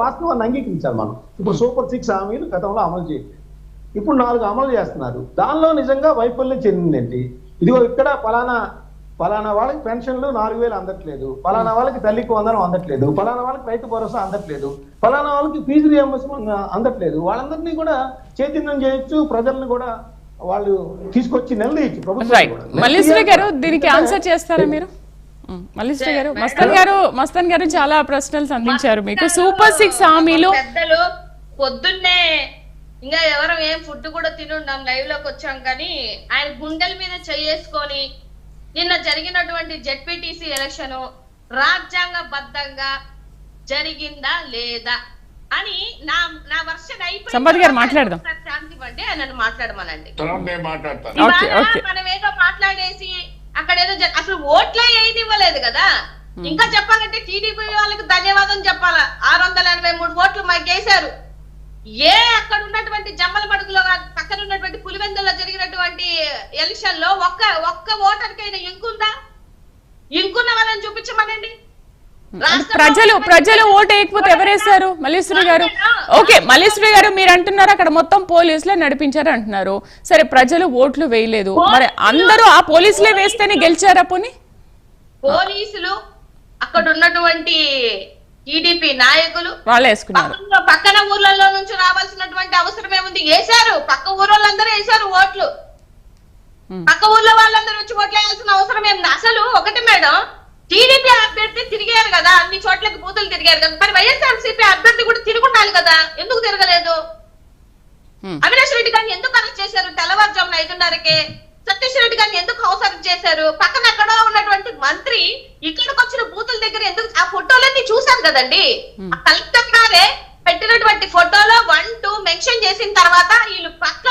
వాస్తవాన్ని అంగీకరించాలి మనం. ఇప్పుడు సూపర్ 6 హామీలు గతంలో అమలు చేయాలి, ఇప్పుడు 4 అమలు చేస్తున్నారు. దానిలో నిజంగా వైఫల్యం చెందిందేంటి? ఇదిగో ఇక్కడ పలానా వాళ్ళకి పెన్షన్లు 4,000 అందట్లేదు, పలానా వాళ్ళకి తల్లికి వందనం అందట్లేదు, పలానా వాళ్ళకి రైతు భరోసా అందట్లేదు, పలానా వాళ్ళకి ఫీజు రియంబర్స్మెంట్ అందట్లేదు. వాళ్ళందరినీ కూడా చైతన్యం చేయొచ్చు, ప్రజల్ని కూడా వాళ్ళు తీసుకొచ్చి నిలదీయచ్చు ప్రభుత్వం. మల్లీశ్వరి గారు దీనికి ఆన్సర్ చేస్తారా మీరు? మల్లీశ్వరి గారు, మస్తాన్ గారు చాలా ప్రశ్నలు సంధించారు మీకు. సూపర్ 6 హామీలు పెద్దలు పొద్దున్నే ఇంకా ఎవరం ఏం ఫుడ్ కూడా తినుండాం, లైవ్ లోకి వచ్చాం, కానీ ఆయన గుండెల మీద చేసుకొని నిన్న జరిగినటువంటి జెడ్పీటీసీ ఎలక్షన్ రాజ్యాంగబద్ధంగా జరిగిందా లేదా అని నా వర్షన్ అయిపోయింది. సంపత్ గారు మాట్లాడదాం, శాంతి ఇవ్వండి, నన్ను మాట్లాడమనండి. మనం ఏదో మాట్లాడేసి అక్కడ ఏదో అసలు ఓట్లే ఏది ఇవ్వలేదు కదా. ఇంకా చెప్పాలంటే టీడీపీ వాళ్ళకి ధన్యవాదం చెప్పాలా. 683 ఓట్లు మాకు వేశారు. అక్కడ ఉన్నటువంటి జమ్మల మడుగులో పక్కన ఉన్నటువంటి పులివెందులో జరిగినటువంటి ఎలక్షన్ లో ఒక్క ఓటర్కైనా ఇంకుందా? ఇంకున్న వాళ్ళని చూపించమనండి. ప్రజలు ఓటు వేయకపోతే ఎవరేశారు? మల్లీశ్వరి గారు, ఓకే మల్లీశ్వరి గారు మీరు అంటున్నారు అక్కడ మొత్తం పోలీసులే నడిపించారు అంటున్నారు. సరే ప్రజలు ఓట్లు వేయలేదు, మరి అందరూ ఆ పోలీసులే వేస్తేనే గెలిచారా? పోనీ పోలీసులు అక్కడ ఉన్నటువంటి టీడీపీ నాయకులు వాళ్ళు వేసుకున్నారు. పక్కన ఊర్లలో నుంచి రావాల్సినటువంటి అవసరం ఏముంది? వేశారు, పక్క ఊరోళ్ళందరూ వేశారు ఓట్లు. పక్క ఊర్లో వాళ్ళందరూ వచ్చి ఓట్లు వేయాల్సిన అవసరం ఏముంది? అసలు ఒకటి మేడం, టీడీపీ అభ్యర్థి తిరిగారు కదా, అన్ని చోట్లకి బూతులు తిరిగారు కదా, మరి వైఎస్ఆర్సీపీ అభ్యర్థి కూడా తిరుగుండాలి కదా, ఎందుకు తిరగలేదు? అవినాష్ రెడ్డి గారిని ఎందుకు అరెస్ట్ చేశారు తెల్లవారుజామున 5:30కే? సతీష్ రెడ్డి గారిని ఎందుకు హౌస్ అరెస్ట్ చేశారు? పక్కన ఎక్కడో ఉన్నటువంటి మంత్రి ఇక్కడికి వచ్చిన బూతుల దగ్గర ఎందుకు? ఆ ఫోటోలన్నీ చూశారు కదండి. ఆ కలెక్టర్ గారే పెట్టినటువంటి ఫోటోలో 1, 2 మెన్షన్ చేసిన తర్వాత వీళ్ళు పక్క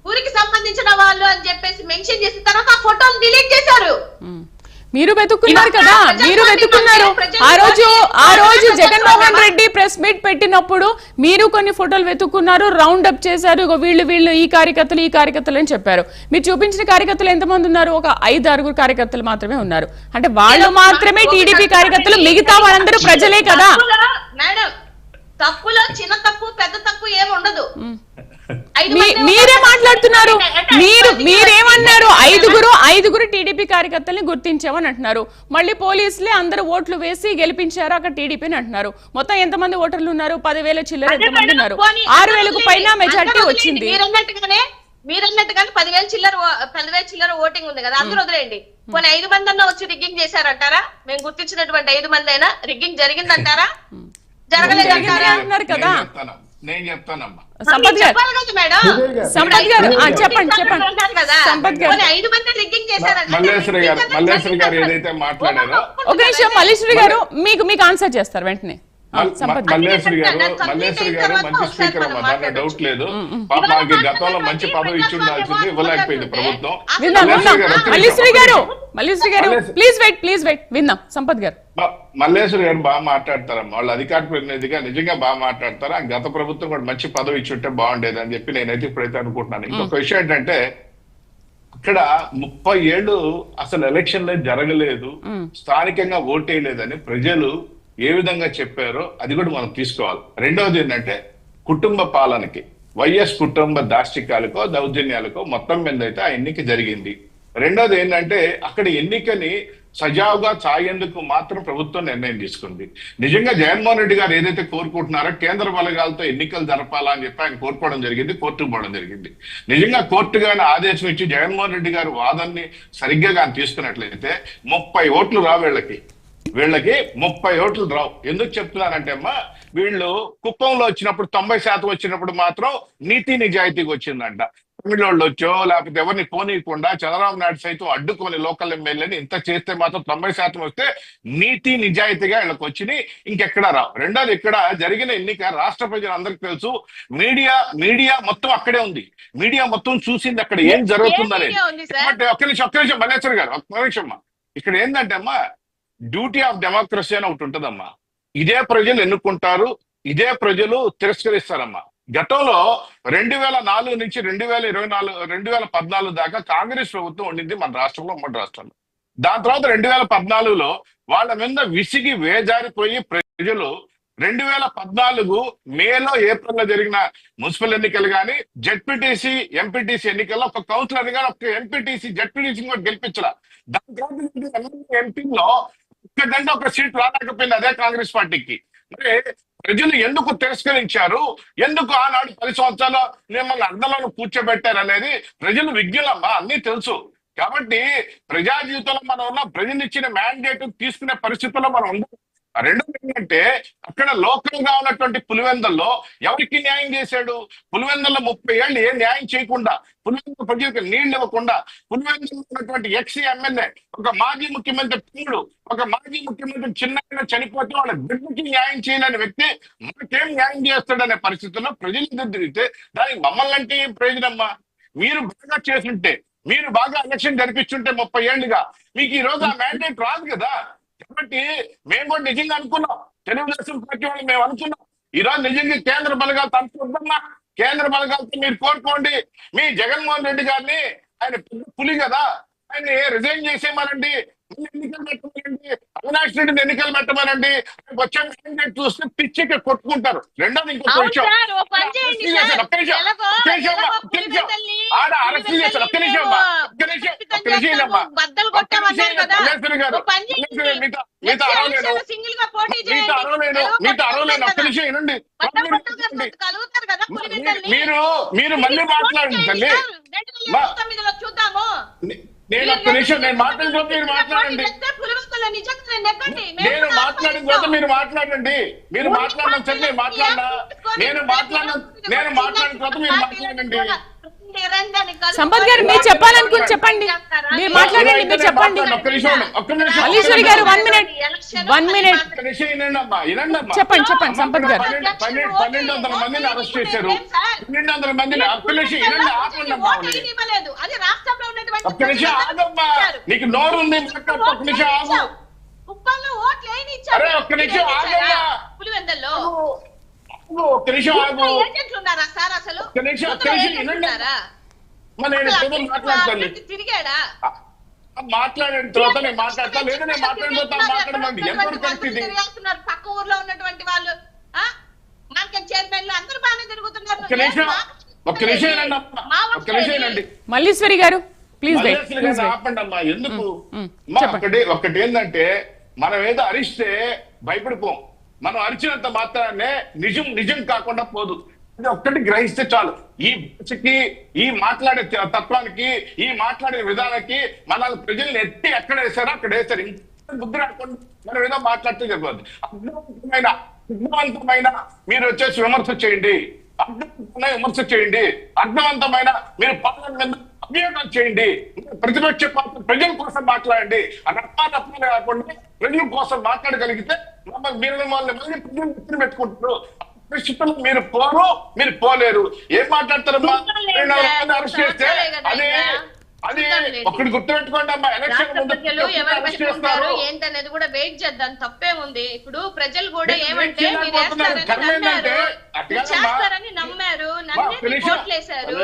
ఊరికి సంబంధించిన వాళ్ళు అని చెప్పేసి మెన్షన్ చేసిన తర్వాత ఆ ఫోటోలు డిలీట్ చేశారు. మీరు వెతుక్కున్నారు కదా, మీరు వెతుక్కున్నారు. ఆ రోజు జగన్మోహన్ రెడ్డి ప్రెస్ మీట్ పెట్టినప్పుడు మీరు కొన్ని ఫోటోలు వెతుక్కున్నారు, రౌండ్ అప్ చేశారు. వీళ్ళు ఈ కార్యకర్తలు అని చెప్పారు. మీరు చూపించిన కార్యకర్తలు ఎంతమంది ఉన్నారు? ఒక 5-6 కార్యకర్తలు మాత్రమే ఉన్నారు. అంటే వాళ్ళు మాత్రమే టీడీపీ కార్యకర్తలు, మిగతా వాళ్ళందరూ ప్రజలే కదా. మేడం తప్పులో చిన్న తప్పు పెద్ద తప్పు ఏముండదు. మీరే మాట్లాడుతున్నారు, మీరేమన్నారు? ఐదుగురు టీడీపీ కార్యకర్తల్ని గుర్తించామని అంటున్నారు. మళ్ళీ పోలీసులే అందరూ ఓట్లు వేసి గెలిపించారు అక్కడ టీడీపీని అంటున్నారు. మొత్తం ఎంతమంది ఓటర్లు ఉన్నారు? 10,000 చిల్లర ఎంతమంది ఉన్నారు? 6,000కు పైన మెజార్టీ వచ్చింది. మీరన్నట్టుగానే 10,000 చిల్లర ఓటింగ్ ఉంది కదా, అందరూ వదిలేయండి. కొన్ని 5 మంది అన్నా వచ్చి రిగ్గింగ్ చేశారంటారా? మేము గుర్తించినటువంటి 5 మంది అయినా రిగ్గింగ్ జరిగిందంటారా? జరగలేదంటారా? కదా నేను చెప్తానమ్మా. సంపత్ గారు చెప్పండి. మల్లేశ్వరి గారు ఏదైతే మాట్లాడారో ఒక నిమిషం, మల్లేశ్వరి గారు మీకు ఆన్సర్ చేస్తారు వెంటనే. మల్లేశ్వరి గారు మంచి స్పీకర్ అమ్మా, దాంట్లో డౌట్ లేదు. మాకు గతంలో మంచి పదవి ఇచ్చి ఉండాల్సింది, ఇవ్వలేకపోయింది ప్రభుత్వం. మల్లేశ్వరి గారు ప్లీజ్ వెయిట్ విందాం. సంపత్ గారు, మల్లేశ్వరి గారు బాగా మాట్లాడతారమ్మా, వాళ్ళు అధికార ప్రతినిధిగా నిజంగా బాగా మాట్లాడతారు. ఆ గత ప్రభుత్వం కూడా మంచి పదవి ఇచ్చి ఉంటే బాగుండేది అని చెప్పి నేనైతే ఇప్పుడైతే అనుకుంటున్నాను. ఇంకొక విషయం ఏంటంటే ఇక్కడ 30 ఏళ్ళు అసలు ఎలక్షన్లే జరగలేదు, స్థానికంగా ఓటేయలేదని ప్రజలు ఏ విధంగా చెప్పారో అది కూడా మనం తీసుకోవాలి. రెండవది ఏంటంటే కుటుంబ పాలనకి, వైఎస్ కుటుంబ దాష్టికాలకో దౌర్జన్యాలకో మొత్తం మీద అయితే ఆ ఎన్నిక జరిగింది. రెండోది ఏంటంటే అక్కడ ఎన్నికని సజావుగా సాయేందుకు మాత్రం ప్రభుత్వం నిర్ణయం తీసుకుంది. నిజంగా జగన్మోహన్ రెడ్డి గారు ఏదైతే కోరుకుంటున్నారో కేంద్ర బలగాలతో ఎన్నికలు జరపాలా అని చెప్పి ఆయన కోరుకోవడం జరిగింది, కోర్టుకు పోవడం జరిగింది. నిజంగా కోర్టు గాని ఆదేశం ఇచ్చి జగన్మోహన్ రెడ్డి గారు వాదనని సరిగ్గా కానీ తీసుకున్నట్లయితే 30 ఓట్లు రా వీళ్ళకి 30 ఓట్లు రావు. ఎందుకు చెప్తున్నానంటే అమ్మా, వీళ్ళు కుప్పంలో వచ్చినప్పుడు 90% వచ్చినప్పుడు మాత్రం నీతి నిజాయితీకి వచ్చిందంట. తమిళోళ్ళు వచ్చో లేకపోతే ఎవరిని పోనీయకుండా చంద్రబాబు నాయుడు సైతం అడ్డుకొని లోకల్ ఎమ్మెల్యేని ఇంత చేస్తే మాత్రం 90% వస్తే నీతి నిజాయితీగా వీళ్ళకి వచ్చినాయి, ఇంకెక్కడా రావు. రెండోది ఇక్కడ జరిగిన ఎన్నిక రాష్ట్ర ప్రజలందరికీ తెలుసు, మీడియా మొత్తం అక్కడే ఉంది, మీడియా మొత్తం చూసింది అక్కడ ఏం జరుగుతుందని. ఒక్క నిమిషం మల్లేశ్వరి గారు, ఒక్క నిమిషం అమ్మా. ఇక్కడ ఏంటంటే అమ్మా, డ్యూటీ ఆఫ్ డెమోక్రసీ అని ఒకటి ఉంటుందమ్మా. ఇదే ప్రజలు ఎన్నుకుంటారు, ఇదే ప్రజలు తిరస్కరిస్తారమ్మా. గతంలో 2004 నుంచి 2014 దాకా కాంగ్రెస్ ప్రభుత్వం ఉండింది మన రాష్ట్రంలో, ఉమ్మడి రాష్ట్రంలో. దాని తర్వాత 2014లో వాళ్ళ మీద విసిగి వేజారిపోయి ప్రజలు 2014 మేలో ఏప్రిల్లో జరిగిన మున్సిపల్ ఎన్నికలు కానీ జెడ్పీటీసీ ఎంపీటీసీ ఎన్నికల్లో ఒక కౌన్సిలర్ కానీ ఒక ఎంపీటీసీ జెడ్పీటీసీ కూడా గెలిపించరా. దాని తర్వాత ఎంపీలో ఒక్కటంటే ఒక సీట్ రాలేకపోయింది అదే కాంగ్రెస్ పార్టీకి. మరి ప్రజలు ఎందుకు తిరస్కరించారు, ఎందుకు ఆనాడు 10 సంవత్సరాలు మిమ్మల్ని అర్థంలో కూర్చోబెట్టారు అనేది ప్రజలు విజ్ఞులమ్మా, అన్ని తెలుసు. కాబట్టి ప్రజా జీవితంలో మనం ఉన్న ప్రజలు ఇచ్చిన మ్యాండేట్ తీసుకునే పరిస్థితుల్లో మనం ఉండాలి. రెండోది ఏంటంటే అక్కడ లోకల్ గా ఉన్నటువంటి పులివెందుల్లో ఎవరికి న్యాయం చేశాడు? పులివెందుల్లో 30 ఏళ్ళు ఏం న్యాయం చేయకుండా, పులివెందుల ప్రజలకు నీళ్లు ఇవ్వకుండా, పులివెందులో ఉన్నటువంటి ఎక్సీ ఎమ్మెల్యే ఒక మాజీ ముఖ్యమంత్రి తమ్ముడు, ఒక మాజీ ముఖ్యమంత్రి చిన్న చనిపోతే వాళ్ళ బిడ్డకి న్యాయం చేయలేని వ్యక్తి మనకేం న్యాయం చేస్తాడనే పరిస్థితుల్లో ప్రజలు ఎదురు తిరిగితే దానికి మమ్మల్ని అంటే ఏం ప్రయోజనమ్మా? మీరు బాగా చేస్తుంటే, మీరు బాగా ఎలక్షన్ జరిపిస్తుంటే 30 ఏళ్లుగా మీకు ఈ రోజు ఆ మ్యాండేట్ రాదు కదా. కాబట్టి మేము కూడా నిజంగా అనుకున్నాం, తెలుగుదేశం పార్టీ వాళ్ళు మేము అనుకున్నాం, ఈ రోజు నిజంగా కేంద్ర బలగాలతో అనుకుంటున్నా, కేంద్ర బలగాలతో మీరు కోరుకోండి, మీ జగన్మోహన్ రెడ్డి గారిని, ఆయన పులి కదా, ఆయన్ని రిజైన్ చేసేయమనండి, ఎన్నికలు పెట్టమనండి, అవినాష్ రెడ్డిని ఎన్నికలు పెట్టమనండి, వచ్చే మ్యాండేట్ చూస్తే పిచ్చికి కొట్టుకుంటారు. రెండోది ఇంకొక విషయం, ఆడ అరెస్ట్ చేశారు. ఒక్క నిమిషం మీతో అరవలేను, ఒక్క నిమిషం వినండి. మీరు మళ్ళీ మాట్లాడండి తల్లి, నేను ఒక్క నిమిషం, నేను మాట్లాడిన తర్వాత మీరు మాట్లాడండి, నేను మాట్లాడిన తర్వాత మీరు మాట్లాడండి, మీరు మాట్లాడిన సరే నేను మాట్లాడినా, నేను మాట్లాడిన తర్వాత మీరు మాట్లాడండి. సంపత్ గారు మీరు చెప్పాలనుకుని చెప్పండి, మీరు మాట్లాడండి, మీరు చెప్పండి. మల్లీశ్వరి గారు 1 మినిట్ చెప్పండి సంపత్ గారు. 1200 మందిని అరెస్ట్ చేశారు, 1200 మందిని ఒక్క నిమిషం ఆగమ్మా, నీకు నోరు ఉంది, ఒక్క నిమిషం ఆగు, అరే ఒక్క నిమిషం ఆగమ్మా, ఒక్క నిమిషం ఆగు, ఒక్క నిమిషం మాట్లాడిన తర్వాత నేను మాట్లాడతా, లేదా నేను మాట్లాడిన తర్వాత మాట్లాడమండి. ఎంత పరిస్థితి పక్క ఊర్లో ఉన్నటువంటి వాళ్ళు చైర్మన్లు అందరూ బాగానే తిరుగుతున్నారు. ఒక్క నిమిషం అండి మల్లీశ్వరి గారు ప్లీజ్ ఆపండి అమ్మా. ఎందుకు ఒకటి ఏంటంటే, మనం ఏదో అరిస్తే భయపడిపోం, మనం అరిచినంత మాత్రాన్నే నిజం కాకుండా పోదు. అది ఒక్కటి గ్రహిస్తే చాలు. ఈ భాషకి, ఈ మాట్లాడే తత్వానికి, ఈ మాట్లాడే విధానానికి మన ప్రజల్ని ఎత్తి ఎక్కడ వేసారో అక్కడ వేసారు. ఇంత బుద్ధి రాకుండా మనం ఏదో మాట్లాడితే జరగదు. అర్థవంతమైన మీరు వచ్చేసి విమర్శ చేయండి, విమర్శ చేయండి, అర్థవంతమైన మీరు పాలన మీద అభియోగాలు చేయండి, ప్రతిపక్ష పార్టీ ప్రజల కోసం మాట్లాడండి. రప్పాలు కాకుండా ప్రజల కోసం మాట్లాడగలిగితే మీరు మళ్ళీ ప్రజలు ఎత్తున పెట్టుకుంటారు. పరిస్థితుల్లో మీరు పోలేరు. ఏం మాట్లాడతారమ్మా? అరెస్ట్ చేస్తే అది ఒకటి గుర్తుపెట్టుకోండి అమ్మా, ఎలక్షన్ ముందు ఏంటనేది కూడా వెయిట్ చేద్దాం, తప్పేముంది. ఇప్పుడు ప్రజలు కూడా ఏమంటే చేస్తారని నమ్మారు, నమ్మి ఓట్లేశారు.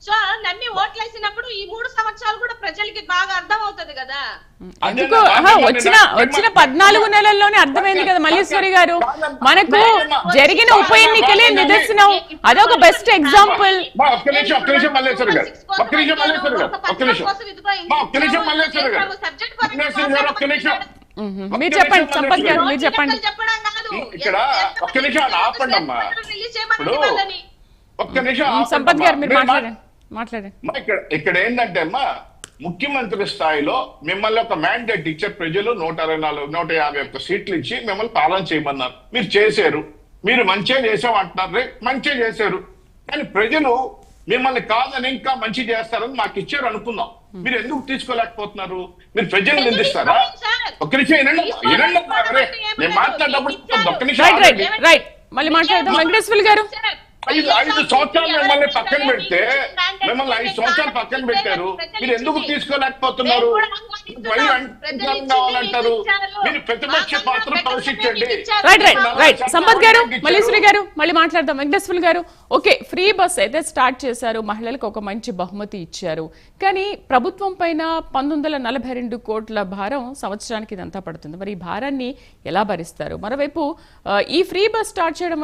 సో నమ్మి ఓట్లేసినప్పుడు ఈ 3 సంవత్సరాలు కూడా ప్రజలకి బాగా అర్థం అవుతుంది కదా. ఎందుకు వచ్చిన 14 నెలల్లోనే అర్థమైంది కదా మల్లీశ్వరి గారు. మనకు జరిగిన ఉప ఎన్నికలే నిదర్శనం, అదొక బెస్ట్ ఎగ్జాంపుల్. మీరు చెప్పండి సంపత్ గారు, మీరు చెప్పండి. ఇక్కడ ఒక్క నిమిషం ఆపండి అమ్మా, ఒక్క నిమిషం సంపత్ గారు మీరు మాట్లాడండి. ఇక్కడ ఏంటంటే అమ్మా, ముఖ్యమంత్రి స్థాయిలో మిమ్మల్ని ఒక మ్యాండేట్ ఇచ్చే ప్రజలు 150 సీట్లు ఇచ్చి మిమ్మల్ని పాలన చేయమన్నారు. మీరు చేశారు, మీరు మంచిగా చేసాం అంటున్నారు, మంచిగా చేశారు. కానీ ప్రజలు మిమ్మల్ని కాదని ఇంకా మంచి చేస్తారని మాకు ఇచ్చారు అనుకుందాం. మీరు ఎందుకు తీసుకోలేకపోతున్నారు? మీరు ప్రజలు నిందిస్తారా? ఒక్క నిమిషం వినండి, నేను మాట్లాడేటప్పుడు ఒక్క నిమిషం మళ్ళీ మాట్లాడదాం. వెంకటేశ్వర గారు ఐదు సంవత్సరాలు మిమ్మల్ని పక్కన పెడితే మిమ్మల్ని 5 సంవత్సరాలు పక్కన పెట్టారు. మీరు ఎందుకు తీసుకోలేకపోతున్నారు? మళ్ళీ కావాలంటారు. మీరు ప్రతిపక్ష పాత్ర పోషించండి. రైట్ సంపత్ గారు, మల్లీశ్వరి గారు, మళ్ళీ మాట్లాడదాం. వెంకటేశ్వర గారు, ఓకే, ఫ్రీ బస్ అయితే స్టార్ట్ చేశారు, మహిళలకు ఒక మంచి బహుమతి ఇచ్చారు. కానీ ప్రభుత్వం పైన 1942 కోట్ల భారం సంవత్సరానికి ఇదంతా పడుతుంది. మరి ఈ భారాన్ని ఎలా భరిస్తారు? మరోవైపు ఈ ఫ్రీ బస్ స్టార్ట్ చేయడం వల్ల